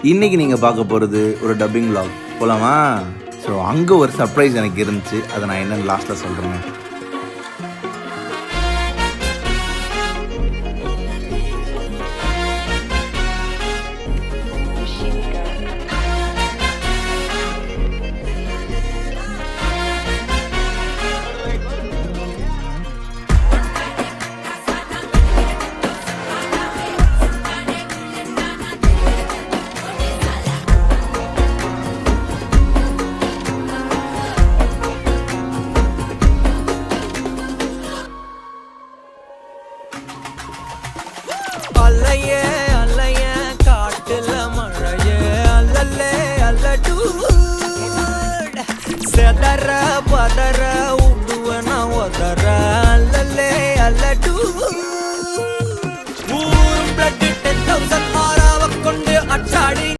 இன்னைக்கு நீங்கள் பார்க்க போகிறது ஒரு டப்பிங் vlog போலாமா? ஸோ அங்கே ஒரு சர்ப்ரைஸ் எனக்கு இருந்துச்சு, அதை நான் என்னன்னு லாஸ்ட்டில் சொல்கிறேங்க. அல்லையே அல்லைய காட்டுல மழையே அல்லல்லே அல்ல செதற